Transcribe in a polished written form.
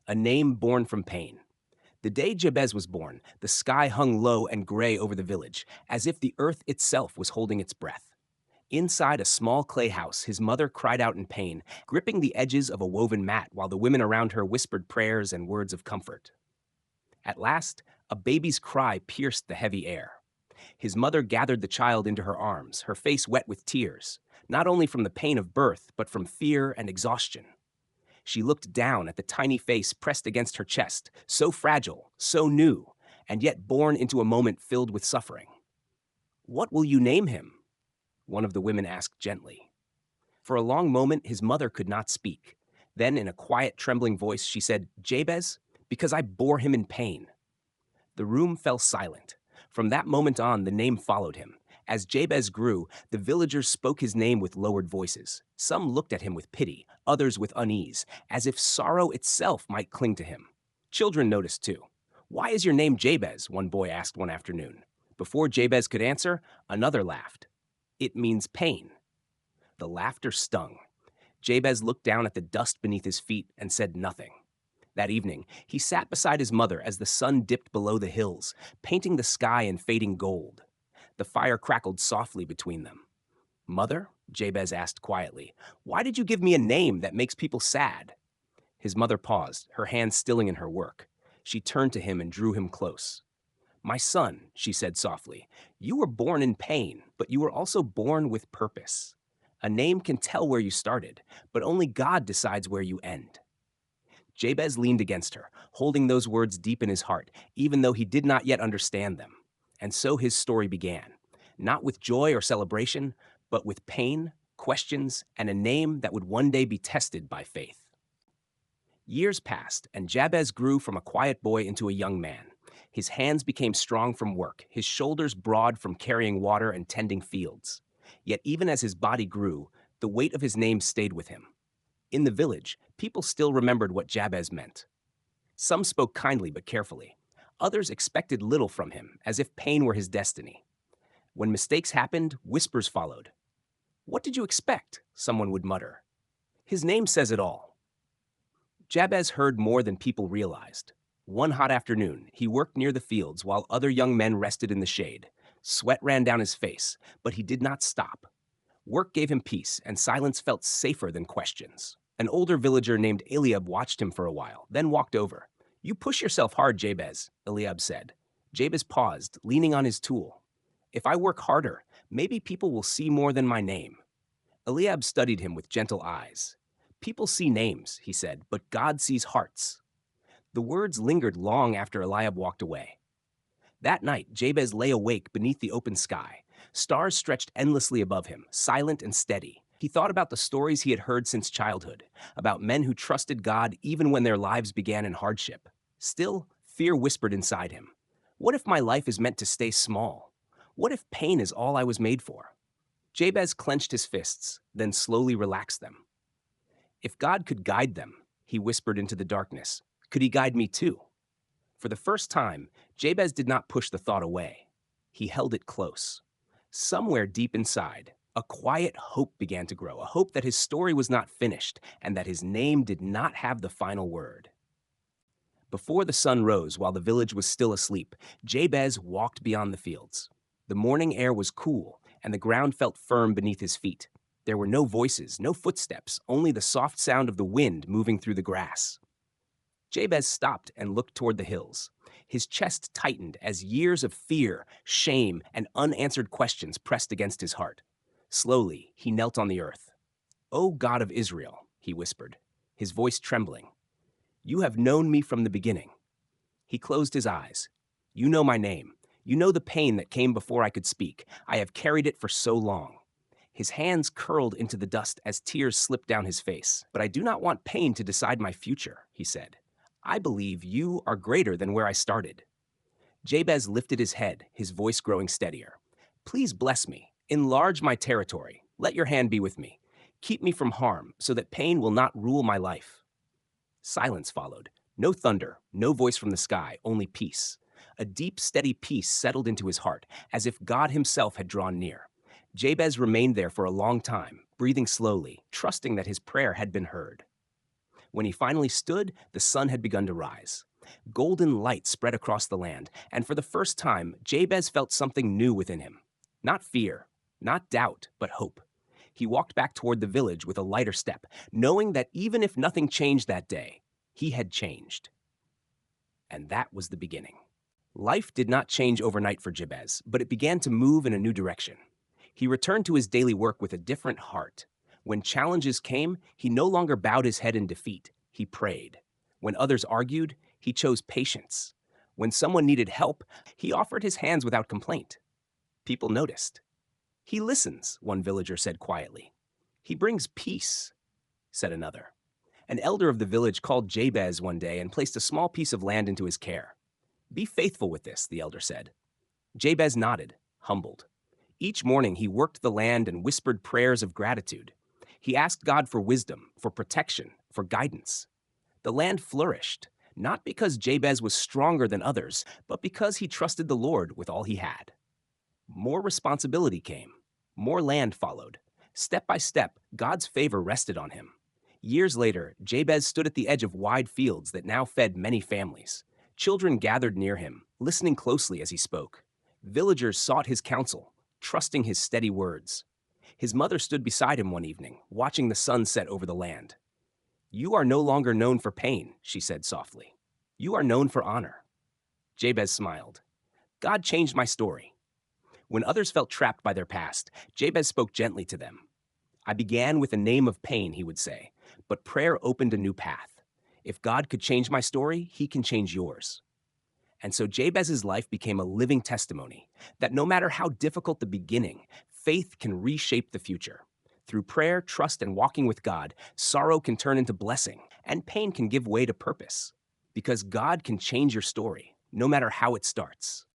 A name born from pain. The day Jabez was born, the sky hung low and gray over the village, as if the earth itself was holding its breath. Inside a small clay house, his mother cried out in pain, gripping the edges of a woven mat while the women around her whispered prayers and words of comfort. At last, a baby's cry pierced the heavy air. His mother gathered the child into her arms, her face wet with tears, not only from the pain of birth, but from fear and exhaustion. She looked down at the tiny face pressed against her chest, so fragile, so new, and yet born into a moment filled with suffering. "What will you name him?" one of the women asked gently. For a long moment, his mother could not speak. Then, in a quiet, trembling voice, she said, "Jabez, because I bore him in pain." The room fell silent. From that moment on, the name followed him. As Jabez grew, the villagers spoke his name with lowered voices. Some looked at him with pity, others with unease, as if sorrow itself might cling to him. Children noticed too. "Why is your name Jabez?" one boy asked one afternoon. Before Jabez could answer, another laughed. "It means pain." The laughter stung. Jabez looked down at the dust beneath his feet and said nothing. That evening, he sat beside his mother as the sun dipped below the hills, painting the sky in fading gold. The fire crackled softly between them. "Mother," Jabez asked quietly, "why did you give me a name that makes people sad?" His mother paused, her hands stilling in her work. She turned to him and drew him close. "My son," she said softly, "you were born in pain, but you were also born with purpose. A name can tell where you started, but only God decides where you end." Jabez leaned against her, holding those words deep in his heart, even though he did not yet understand them. And so his story began, not with joy or celebration, but with pain, questions, and a name that would one day be tested by faith. Years passed, and Jabez grew from a quiet boy into a young man. His hands became strong from work, his shoulders broad from carrying water and tending fields. Yet even as his body grew, the weight of his name stayed with him. In the village, people still remembered what Jabez meant. Some spoke kindly but carefully. Others expected little from him, as if pain were his destiny. When mistakes happened, whispers followed. "What did you expect?" someone would mutter. "His name says it all." Jabez heard more than people realized. One hot afternoon, he worked near the fields while other young men rested in the shade. Sweat ran down his face, but he did not stop. Work gave him peace, and silence felt safer than questions. An older villager named Eliab watched him for a while, then walked over. "You push yourself hard, Jabez," Eliab said. Jabez paused, leaning on his tool. "If I work harder, maybe people will see more than my name." Eliab studied him with gentle eyes. "People see names," he said, "but God sees hearts." The words lingered long after Eliab walked away. That night, Jabez lay awake beneath the open sky. Stars stretched endlessly above him, silent and steady. He thought about the stories he had heard since childhood, about men who trusted God even when their lives began in hardship. Still, fear whispered inside him. What if my life is meant to stay small? What if pain is all I was made for? Jabez clenched his fists, then slowly relaxed them. If God could guide them, he whispered into the darkness, could he guide me too? For the first time, Jabez did not push the thought away. He held it close. Somewhere deep inside, a quiet hope began to grow, a hope that his story was not finished and that his name did not have the final word. Before the sun rose, while the village was still asleep, Jabez walked beyond the fields. The morning air was cool, and the ground felt firm beneath his feet. There were no voices, no footsteps, only the soft sound of the wind moving through the grass. Jabez stopped and looked toward the hills. His chest tightened as years of fear, shame, and unanswered questions pressed against his heart. Slowly, he knelt on the earth. "O God of Israel," he whispered, his voice trembling, "you have known me from the beginning." He closed his eyes. "You know my name. You know the pain that came before I could speak. I have carried it for so long." His hands curled into the dust as tears slipped down his face. "But I do not want pain to decide my future," he said. "I believe you are greater than where I started." Jabez lifted his head, his voice growing steadier. "Please bless me. Enlarge my territory. Let your hand be with me. Keep me from harm so that pain will not rule my life." Silence followed. No thunder, no voice from the sky, only peace. A deep, steady peace settled into his heart, as if God himself had drawn near. Jabez remained there for a long time, breathing slowly, trusting that his prayer had been heard. When he finally stood, the sun had begun to rise. Golden light spread across the land, and for the first time, Jabez felt something new within him. Not fear, not doubt, but hope. He walked back toward the village with a lighter step, knowing that even if nothing changed that day, he had changed. And that was the beginning. Life did not change overnight for Jabez, but it began to move in a new direction. He returned to his daily work with a different heart. When challenges came, he no longer bowed his head in defeat. He prayed. When others argued, he chose patience. When someone needed help, he offered his hands without complaint. People noticed. "He listens," one villager said quietly. "He brings peace," said another. An elder of the village called Jabez one day and placed a small piece of land into his care. "Be faithful with this," the elder said. Jabez nodded, humbled. Each morning he worked the land and whispered prayers of gratitude. He asked God for wisdom, for protection, for guidance. The land flourished, not because Jabez was stronger than others, but because he trusted the Lord with all he had. More responsibility came. More land followed. Step by step, God's favor rested on him. Years later, Jabez stood at the edge of wide fields that now fed many families. Children gathered near him, listening closely as he spoke. Villagers sought his counsel, trusting his steady words. His mother stood beside him one evening, watching the sun set over the land. "You are no longer known for pain," she said softly. "You are known for honor." Jabez smiled. "God changed my story." When others felt trapped by their past, Jabez spoke gently to them. "I began with a name of pain," he would say, "but prayer opened a new path. If God could change my story, he can change yours." And so Jabez's life became a living testimony that no matter how difficult the beginning, faith can reshape the future. Through prayer, trust, and walking with God, sorrow can turn into blessing, and pain can give way to purpose. Because God can change your story, no matter how it starts.